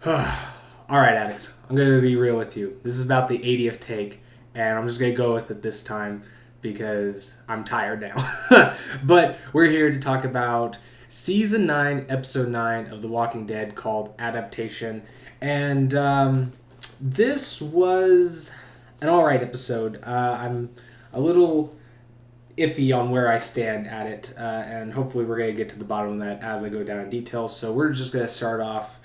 All right, addicts. I'm going to be real with you. This is about the 80th take, and I'm just going to go with it this time because I'm tired now. But we're here to talk about season 9, episode 9 of The Walking Dead called Adaptation. And this was an alright episode. I'm a little iffy on where I stand at it, and hopefully we're going to get to the bottom of that as I go down in detail. So we're just going to start off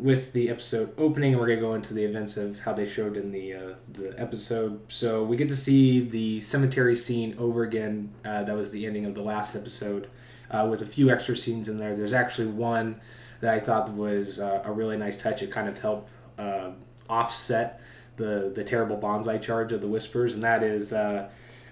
with the episode opening, and we're going to go into the events of how they showed in the episode. So we get to see the cemetery scene over again. That was the ending of the last episode, with a few extra scenes in there. There's actually one that I thought was a really nice touch. It kind of helped offset the terrible bonsai charge of the Whispers, and that is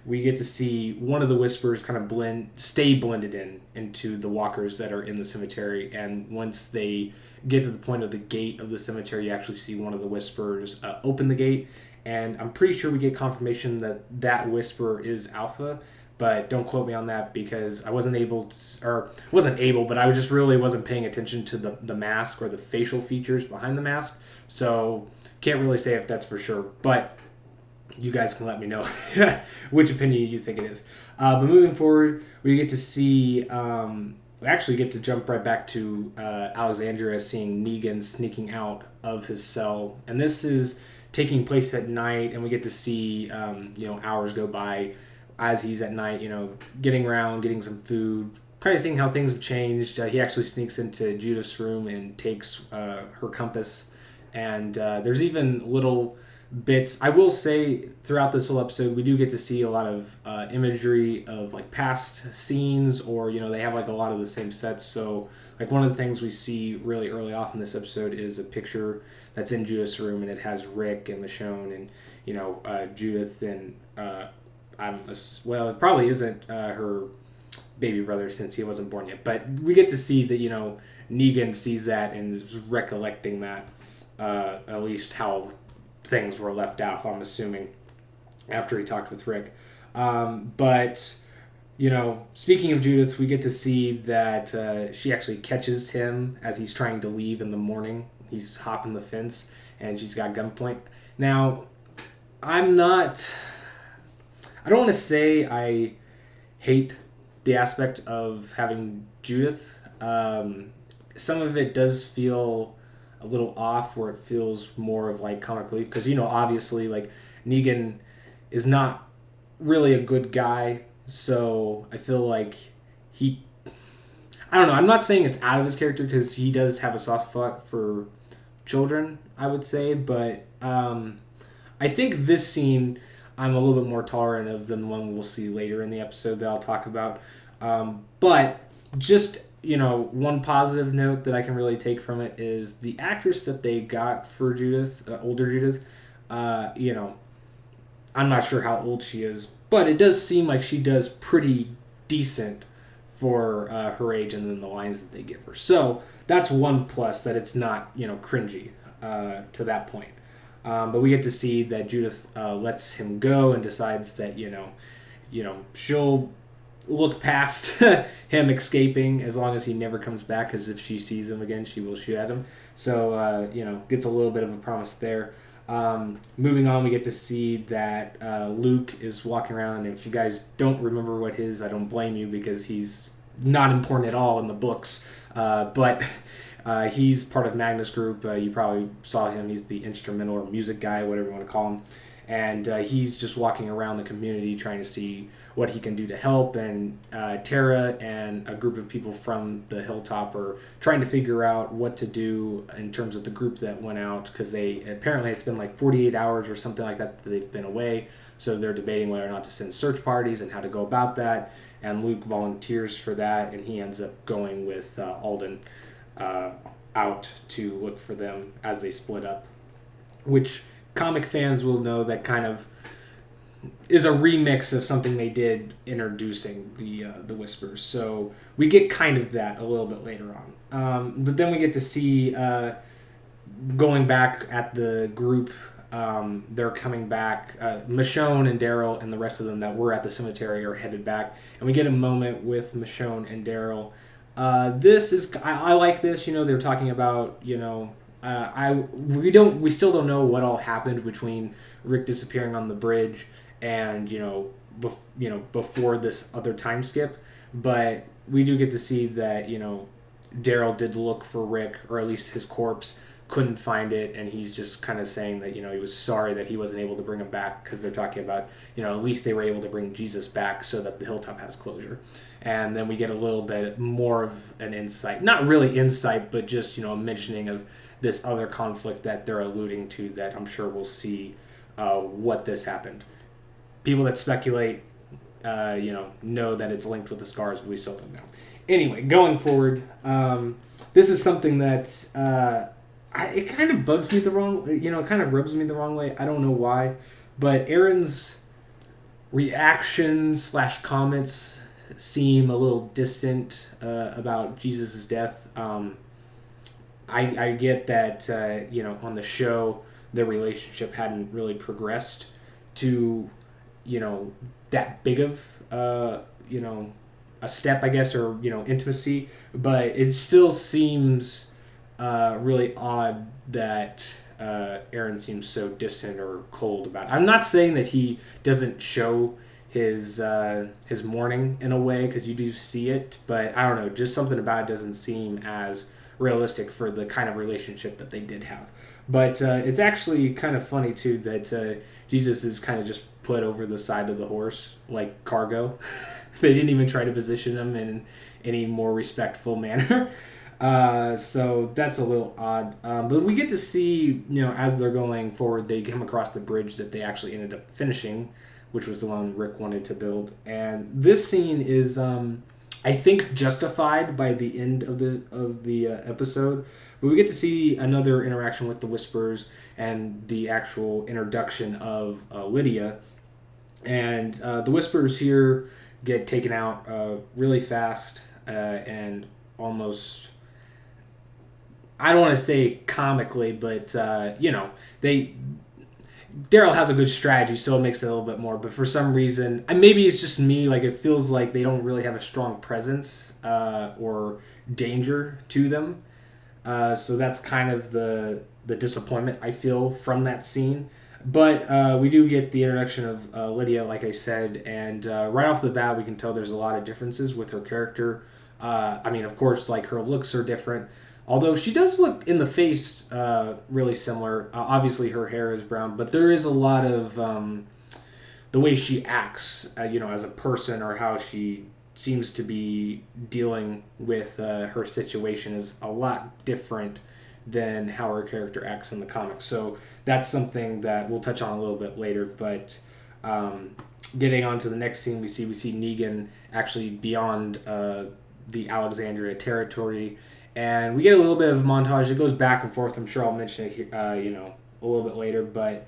we get to see one of the Whispers kind of stay blended into the walkers that are in the cemetery. And once they get to the point of the gate of the cemetery, you actually see one of the Whispers open the gate. And I'm pretty sure we get confirmation that that Whisper is Alpha, but don't quote me on that because I wasn't able to, or wasn't able, but I just really wasn't paying attention to the mask or the facial features behind the mask. So can't really say if that's for sure, but you guys can let me know which opinion you think it is. But moving forward, we get to see, we actually get to jump right back to Alexandria seeing Negan sneaking out of his cell. And this is taking place at night, and we get to see, hours go by as he's at night, getting around, getting some food, kind of seeing how things have changed. He actually sneaks into Judith's room and takes her compass. And there's even little bits. I will say throughout this whole episode, we do get to see a lot of imagery of like past scenes, or they have like a lot of the same sets. So like one of the things we see really early off in this episode is a picture that's in Judith's room, and it has Rick and Michonne and Judith and it probably isn't her baby brother since he wasn't born yet, but we get to see that Negan sees that and is recollecting that, at least how things were left off, I'm assuming, after he talked with Rick. But speaking of Judith, we get to see that she actually catches him as he's trying to leave in the morning. He's hopping the fence, and she's got gunpoint. Now, I don't want to say I hate the aspect of having Judith. Some of it does feel a little off, where it feels more of like comic relief, because obviously like Negan is not really a good guy, so I feel like I don't know, I'm not saying it's out of his character because he does have a soft spot for children, I would say, but I think this scene I'm a little bit more tolerant of than the one we'll see later in the episode that I'll talk about. But just one positive note that I can really take from it is the actress that they got for Judith, older Judith. I'm not sure how old she is, but it does seem like she does pretty decent for her age, and then the lines that they give her. So that's one plus, that it's not cringy to that point. But we get to see that Judith lets him go and decides that she'll look past him escaping as long as he never comes back, because if she sees him again, she will shoot at him. So gets a little bit of a promise there. Moving on, we get to see that Luke is walking around, and if you guys don't remember what his, I don't blame you, because he's not important at all in the books, but he's part of Magnus Group. You probably saw him. He's the instrumental or music guy, whatever you want to call him. And he's just walking around the community trying to see what he can do to help. And Tara and a group of people from the hilltop are trying to figure out what to do in terms of the group that went out, because apparently it's been like 48 hours or something like that they've been away. So they're debating whether or not to send search parties and how to go about that. And Luke volunteers for that, and he ends up going with Alden out to look for them as they split up, which comic fans will know that kind of is a remix of something they did introducing the Whispers. So we get kind of that a little bit later on. But then we get to see going back at the group. They're coming back. Michonne and Daryl and the rest of them that were at the cemetery are headed back, and we get a moment with Michonne and Daryl. This is I like this. They're talking about we still don't know what all happened between Rick disappearing on the bridge and before this other time skip, but we do get to see that Daryl did look for Rick, or at least his corpse, couldn't find it, and he's just kind of saying that he was sorry that he wasn't able to bring him back, because they're talking about at least they were able to bring Jesus back so that the hilltop has closure. And then we get a little bit more of an insight, not really insight, but just a mentioning of this other conflict that they're alluding to, that I'm sure we'll see what this happened. People that speculate know that it's linked with the scars, but we still don't know. Anyway, going forward, this is something that it kind of bugs me the wrong, it kind of rubs me the wrong way. I don't know why, but Aaron's reactions / comments seem a little distant about Jesus' death. I get that on the show their relationship hadn't really progressed to that big of a step, I guess, or intimacy, but it still seems really odd that Aaron seems so distant or cold about it. I'm not saying that he doesn't show his mourning in a way, because you do see it, but I don't know, just something about it doesn't seem as realistic for the kind of relationship that they did have. But it's actually kind of funny too that Jesus is kind of just put over the side of the horse like cargo. They didn't even try to position him in any more respectful manner. So that's a little odd. But we get to see, as they're going forward, they come across the bridge that they actually ended up finishing, which was the one Rick wanted to build. And this scene is, I think, justified by the end of the episode. But we get to see another interaction with the Whisperers and the actual introduction of Lydia. And the Whisperers here get taken out really fast and almost, I don't want to say comically, but Daryl has a good strategy, so it makes it a little bit more. But for some reason, and maybe it's just me, like, it feels like they don't really have a strong presence or danger to them. So that's kind of the disappointment I feel from that scene. But we do get the introduction of Lydia, like I said, and right off the bat, we can tell there's a lot of differences with her character. I mean, of course, like, her looks are different. Although she does look in the face really similar. Obviously, her hair is brown, but there is a lot of the way she acts, as a person, or how she seems to be dealing with her situation is a lot different than how her character acts in the comics. So that's something that we'll touch on a little bit later. But getting on to the next scene, we see Negan actually beyond the Alexandria territory. And we get a little bit of a montage. It goes back and forth. I'm sure I'll mention it here, a little bit later. But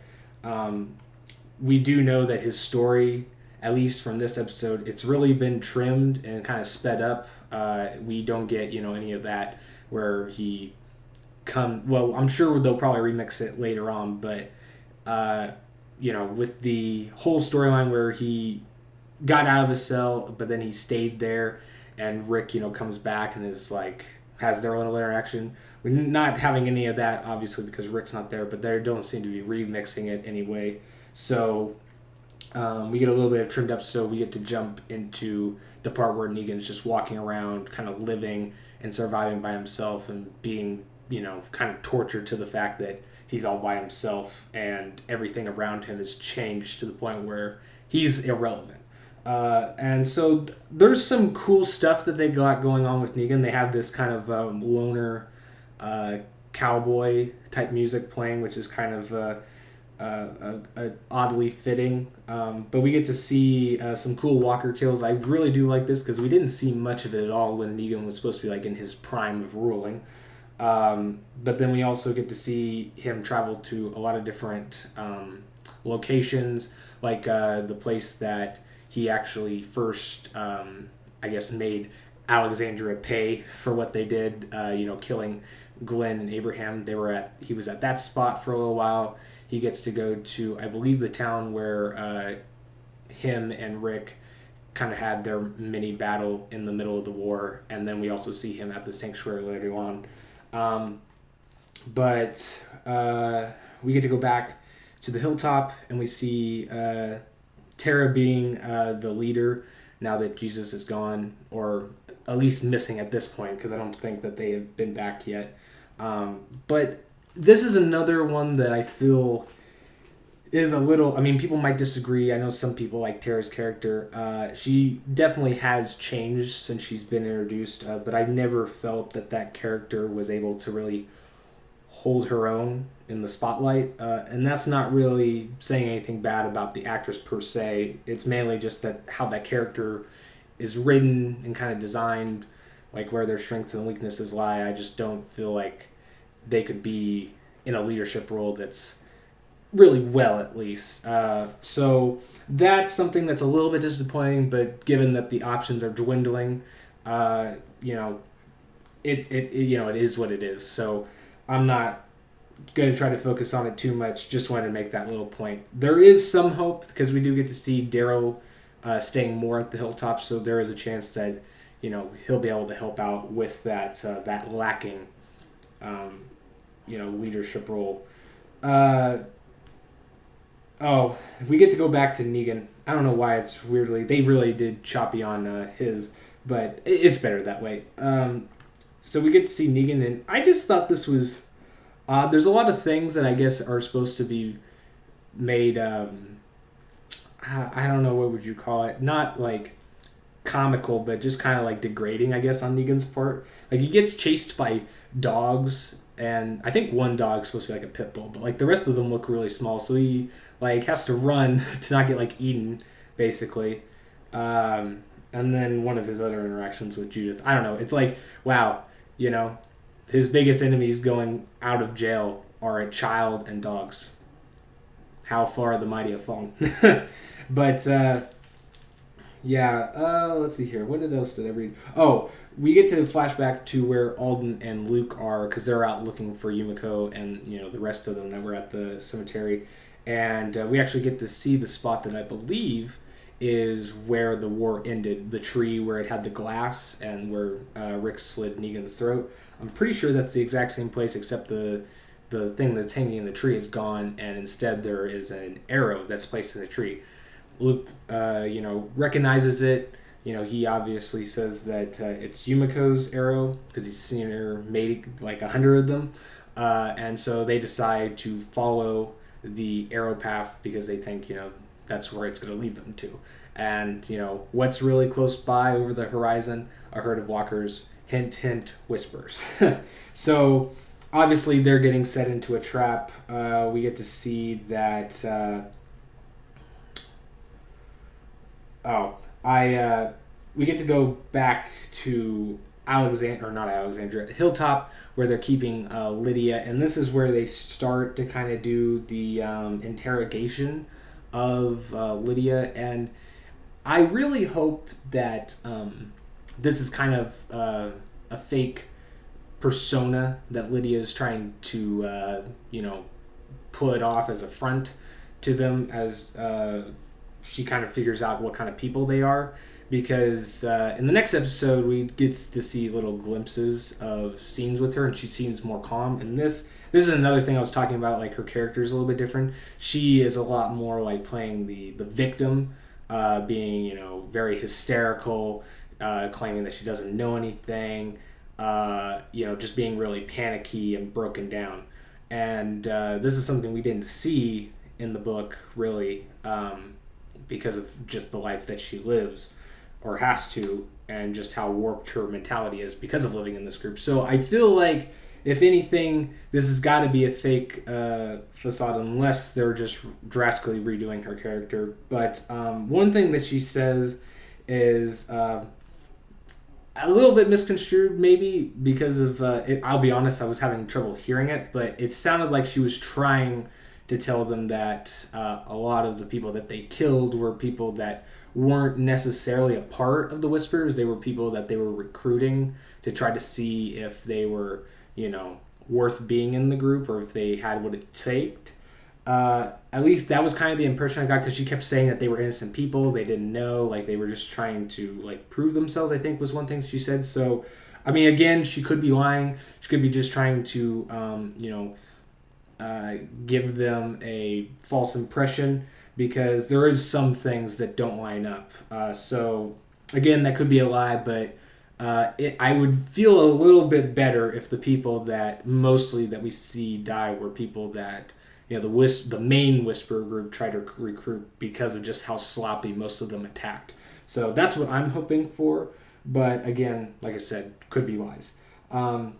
we do know that his story, at least from this episode, it's really been trimmed and kind of sped up. We don't get, any of that where he well, I'm sure they'll probably remix it later on. But, with the whole storyline where he got out of his cell, but then he stayed there, and Rick, comes back and is like, has their little interaction. We're not having any of that, obviously, because Rick's not there, but they don't seem to be remixing it anyway. So we get a little bit of trimmed up, so we get to jump into the part where Negan's just walking around, kind of living and surviving by himself, and being, kind of tortured to the fact that he's all by himself and everything around him has changed to the point where he's irrelevant. And so there's some cool stuff that they got going on with Negan. They have this kind of loner cowboy type music playing, which is kind of oddly fitting. But we get to see some cool walker kills. I really do like this because we didn't see much of it at all when Negan was supposed to be like in his prime of ruling. But then we also get to see him travel to a lot of different locations, like the place that he actually first, made Alexandria pay for what they did, killing Glenn and Abraham. He was at that spot for a little while. He gets to go to, I believe, the town where him and Rick kind of had their mini battle in the middle of the war. And then we also see him at the sanctuary later on. But we get to go back to the hilltop, and we see Tara being the leader now that Jesus is gone, or at least missing at this point, because I don't think that they have been back yet. But this is another one that I feel is a little. I mean, people might disagree. I know some people like Tara's character. She definitely has changed since she's been introduced, but I never felt that that character was able to really hold her own in the spotlight. And that's not really saying anything bad about the actress per se. It's mainly just that how that character is written and kind of designed, like where their strengths and weaknesses lie. I just don't feel like they could be in a leadership role that's really well, at least. So that's something that's a little bit disappointing, but given that the options are dwindling, you know, it you know, it is what it is. So I'm not going to try to focus on it too much. Just wanted to make that little point. There is some hope because we do get to see Daryl staying more at the hilltop, so there is a chance that, you know, he'll be able to help out with that that lacking, you know, leadership role. Oh, we get to go back to Negan. I don't know why it's weirdly they really did choppy on his, but it's better that way. So we get to see Negan, and I just thought this was odd. There's a lot of things that I guess are supposed to be made. I don't know, what would you call it? Not like comical, but just kind of like degrading, I guess, on Negan's part. Like he gets chased by dogs, and I think one dog's supposed to be like a pit bull, but like the rest of them look really small, so he like has to run to not get like eaten, basically. And then one of his other interactions with Judith, I don't know. It's like, wow, you know, his biggest enemies going out of jail are a child and dogs. How far the mighty have fallen. But yeah, let's see here. What else did I read? Oh, we get to flashback to where Alden and Luke are, because they're out looking for Yumiko and, you know, the rest of them that were at the cemetery. And we actually get to see the spot that I believe is where the war ended. The tree where it had the glass and where Rick slid Negan's throat. I'm pretty sure that's the exact same place, except the thing that's hanging in the tree is gone, and instead there is an arrow that's placed in the tree. Luke, you know, recognizes it. You know, he obviously says that it's Yumiko's arrow because he's seen her made like 100 of them. And so they decide to follow the arrow path because they think, you know, that's where it's going to lead them to. And, you know, what's really close by over the horizon? A herd of walkers. Hint, hint, whispers. So obviously they're getting set into a trap. We get to see that... we get to go back to Hilltop, where they're keeping Lydia, and this is where they start to kind of do the interrogation of Lydia, and I really hope that this is kind of a fake persona that Lydia is trying to, you know, put off as a front to them as she kind of figures out what kind of people they are, because in the next episode we get to see little glimpses of scenes with her, and she seems more calm. And this is another thing I was talking about, like her character is a little bit different. She is a lot more like playing the victim, being, you know, very hysterical, claiming that she doesn't know anything, you know, just being really panicky and broken down. And this is something we didn't see in the book, really, because of just the life that she lives or has to, and just how warped her mentality is because of living in this group. So I feel like, if anything, this has got to be a fake facade, unless they're just drastically redoing her character. But one thing that she says is a little bit misconstrued, maybe, because of, I'll be honest, I was having trouble hearing it, but it sounded like she was trying to tell them that a lot of the people that they killed were people that weren't necessarily a part of the Whispers. They were people that they were recruiting to try to see if they were, you know, worth being in the group, or if they had what it taked. At least that was kind of the impression I got, because she kept saying that they were innocent people. They didn't know, like they were just trying to like prove themselves, I think was one thing she said. So I mean, again, she could be lying. She could be just trying to, give them a false impression because there is some things that don't line up. So again, that could be a lie, but I would feel a little bit better if the people that mostly that we see die were people that the main Whisperer group tried to recruit because of just how sloppy most of them attacked. So that's what I'm hoping for. But again, like I said, could be lies. But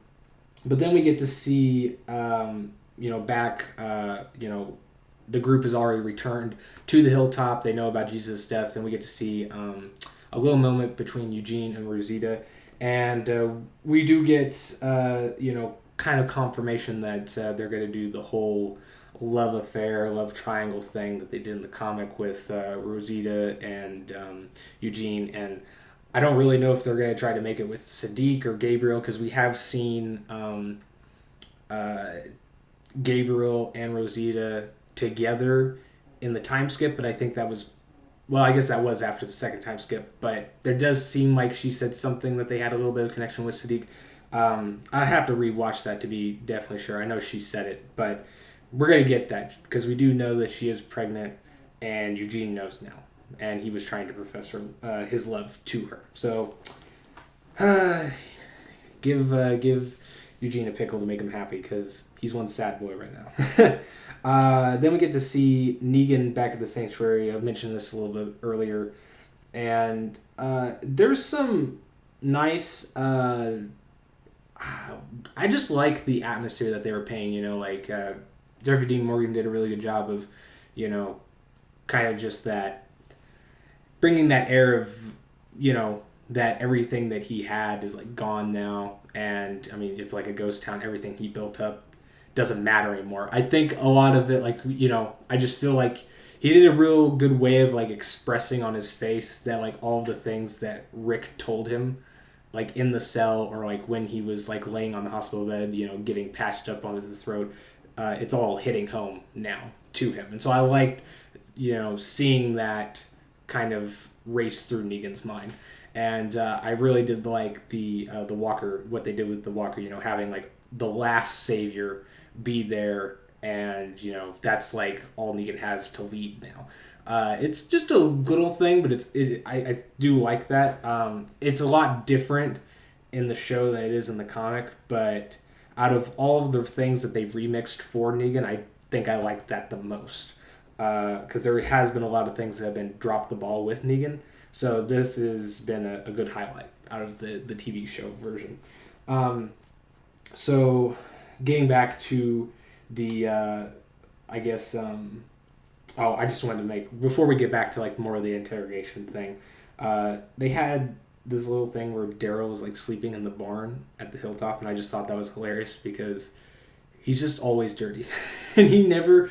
then we get to see, back, the group has already returned to the hilltop. They know about Jesus' death, and we get to see a little moment between Eugene and Rosita. And we do get, kind of confirmation that they're going to do the whole love affair, love triangle thing that they did in the comic with Rosita and Eugene. And I don't really know if they're going to try to make it with Sadiq or Gabriel, because we have seen Gabriel and Rosita together in the time skip, but I think that was, well, I guess that was after the second time skip, but there does seem like she said something that they had a little bit of connection with Sadiq. I have to rewatch that to be definitely sure. I know she said it, but we're going to get that because we do know that she is pregnant, and Eugene knows now, and he was trying to profess his love to her. So give Eugene a pickle to make him happy because he's one sad boy right now. Then we get to see Negan back at the sanctuary. I mentioned this a little bit earlier, and there's some nice. I just like the atmosphere that they were painting. Jeffrey Dean Morgan did a really good job of, kind of just that bringing that air of, that everything that he had is like gone now. And I mean, it's like a ghost town. Everything he built up doesn't matter anymore. I think a lot of it, I just feel like he did a real good way of like expressing on his face that like all of the things that Rick told him, like in the cell or like when he was like laying on the hospital bed, getting patched up on his throat, it's all hitting home now to him. And so I liked, seeing that kind of race through Negan's mind. And I really did like the Walker, what they did with the Walker, having like the last savior be there, and that's like all Negan has to lead now. It's just a little thing, but I do like that. It's a lot different in the show than it is in the comic, but out of all of the things that they've remixed for Negan, I think I like that the most. Because there has been a lot of things that have been drop the ball with Negan. So this has been a good highlight out of the TV show version. So getting back to the, I guess, I just wanted to make, before we get back to like more of the interrogation thing, they had this little thing where Daryl was like sleeping in the barn at the hilltop, and I just thought that was hilarious because he's just always dirty. And he never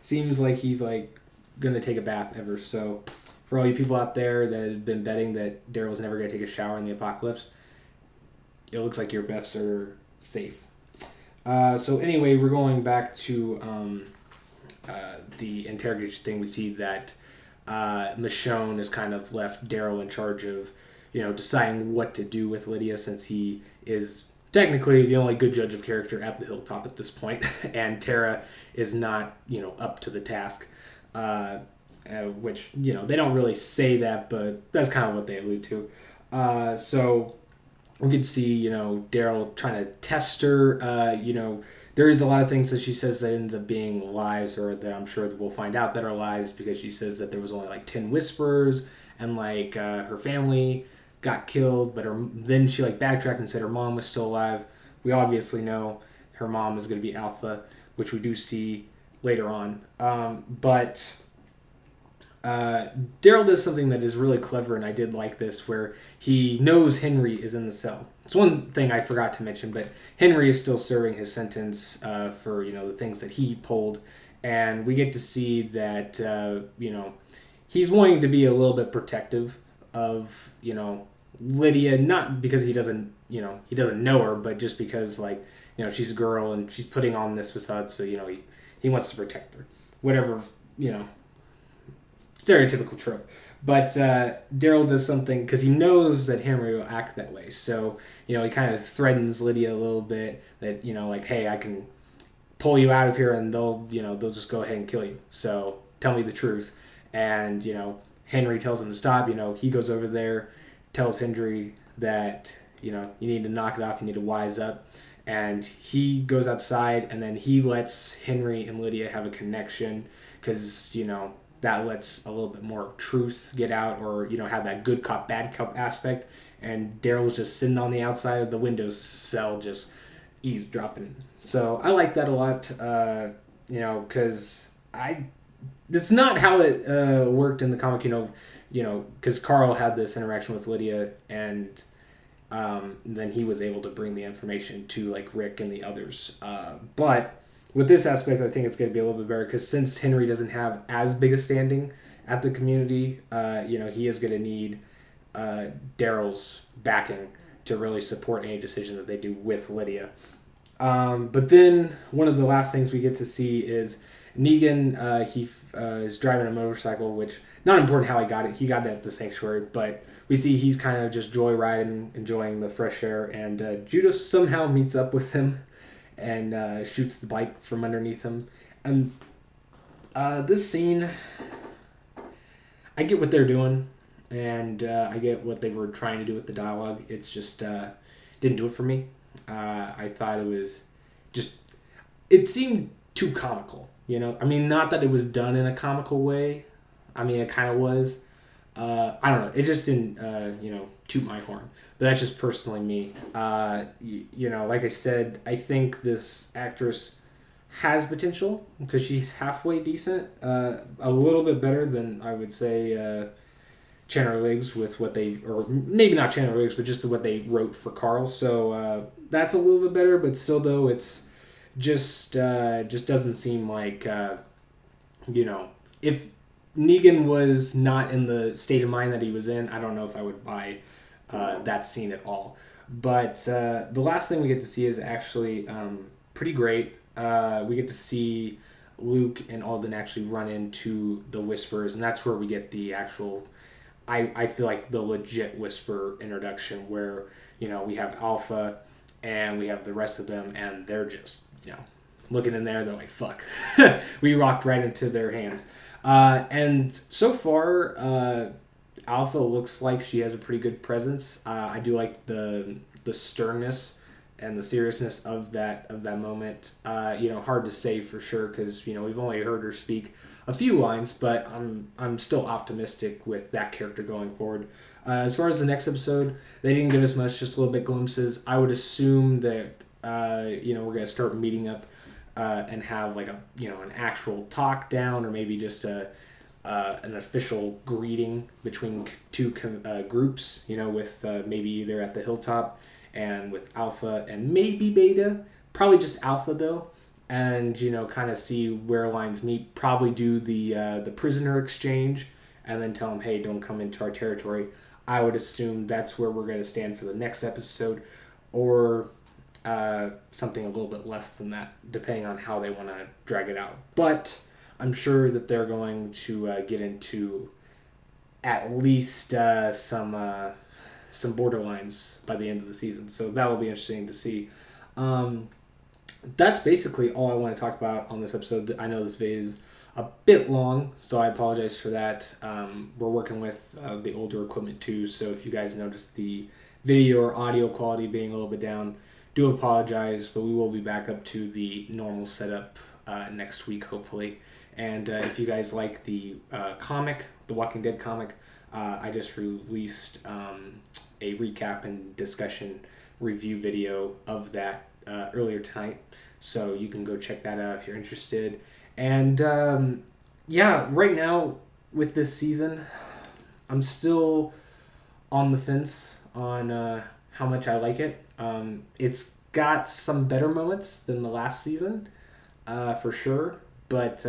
seems like he's like going to take a bath ever. So for all you people out there that have been betting that Daryl's never going to take a shower in the apocalypse, it looks like your bets are safe. So anyway, we're going back to the interrogation thing. We see that Michonne has kind of left Daryl in charge of, deciding what to do with Lydia, since he is technically the only good judge of character at the hilltop at this point, and Tara is not, up to the task. Which, they don't really say that, but that's kind of what they allude to. So we could see, Daryl trying to test her. There is a lot of things that she says that ends up being lies, or that I'm sure that we'll find out that are lies, because she says that there was only like 10 Whisperers, and like her family got killed, but then she like backtracked and said her mom was still alive. We obviously know her mom is going to be Alpha, which we do see later on. But Daryl does something that is really clever, and I did like this, where he knows Henry is in the cell. It's one thing I forgot to mention, but Henry is still serving his sentence for the things that he pulled, and we get to see that he's wanting to be a little bit protective of Lydia, not because he doesn't know her, but just because she's a girl and she's putting on this facade, so he wants to protect her, whatever stereotypical trope. But Daryl does something because he knows that Henry will act that way. So, he kind of threatens Lydia a little bit that, like, hey, I can pull you out of here and they'll just go ahead and kill you. So tell me the truth. And, Henry tells him to stop. He goes over there, tells Henry that, you need to knock it off, you need to wise up. And he goes outside and then he lets Henry and Lydia have a connection because, that lets a little bit more of truth get out or, have that good cop, bad cop aspect. And Daryl's just sitting on the outside of the windows cell just eavesdropping. So I like that a lot, because it's not how it worked in the comic, because Carl had this interaction with Lydia and then he was able to bring the information to like Rick and the others. But with this aspect, I think it's going to be a little bit better because since Henry doesn't have as big a standing at the community, he is going to need Daryl's backing to really support any decision that they do with Lydia. But then one of the last things we get to see is Negan. He is driving a motorcycle, which not important how he got it. He got it at the sanctuary, but we see he's kind of just joyriding, enjoying the fresh air, and Judas somehow meets up with him and shoots the bike from underneath him. And this scene, I get what they're doing, and I get what they were trying to do with the dialogue. It's just didn't do it for me. I thought it seemed too comical, I mean, not that it was done in a comical way. I mean, it kind of was. I don't know. It just didn't, toot my horn. But that's just personally me. Like I said, I think this actress has potential because she's halfway decent. A little bit better than, I would say, Chandler Riggs with what they, or maybe not Chandler Riggs, but just what they wrote for Carl. So that's a little bit better, but still though it's just doesn't seem like if Negan was not in the state of mind that he was in, I don't know if I would buy that scene at all. But the last thing we get to see is actually pretty great. We get to see Luke and Alden actually run into the Whisperers, and that's where we get the actual, I feel like the legit Whisper introduction where, we have Alpha and we have the rest of them and they're just, looking in there, they're like, fuck. We rocked right into their hands. And so far, Alpha looks like she has a pretty good presence. I do like the sternness and the seriousness of that moment. Hard to say for sure because we've only heard her speak a few lines, but I'm still optimistic with that character going forward. As far as the next episode, they didn't give us much, just a little bit glimpses. I would assume that we're gonna start meeting up and have like an actual talk down, or maybe just an official greeting between two groups. With maybe either at the hilltop and with Alpha and maybe Beta, probably just Alpha though, and kind of see where lines meet. Probably do the prisoner exchange, and then tell them, hey, don't come into our territory. I would assume that's where we're going to stand for the next episode, or something a little bit less than that, depending on how they want to drag it out. But I'm sure that they're going to get into at least some borderlines by the end of the season. So that will be interesting to see. That's basically all I want to talk about on this episode. I know this video is a bit long, so I apologize for that. We're working with the older equipment too, so if you guys notice the video or audio quality being a little bit down, do apologize, but we will be back up to the normal setup next week, hopefully. And if you guys like the comic, the Walking Dead comic, I just released a recap and discussion review video of that earlier tonight, so you can go check that out if you're interested. And right now with this season, I'm still on the fence on how much I like it. It's got some better moments than the last season, for sure, but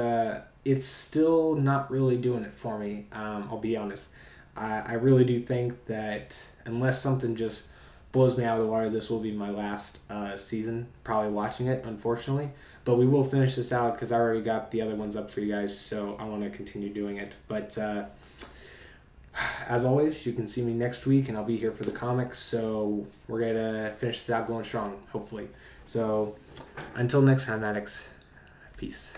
it's still not really doing it for me. I'll be honest. I really do think that unless something just blows me out of the water. This will be my last season probably watching it, unfortunately. But we will finish this out because I already got the other ones up for you guys, so I want to continue doing it. But as always, you can see me next week, and I'll be here for the comics. So we're going to finish this out going strong, hopefully. So until next time, Addicts, peace.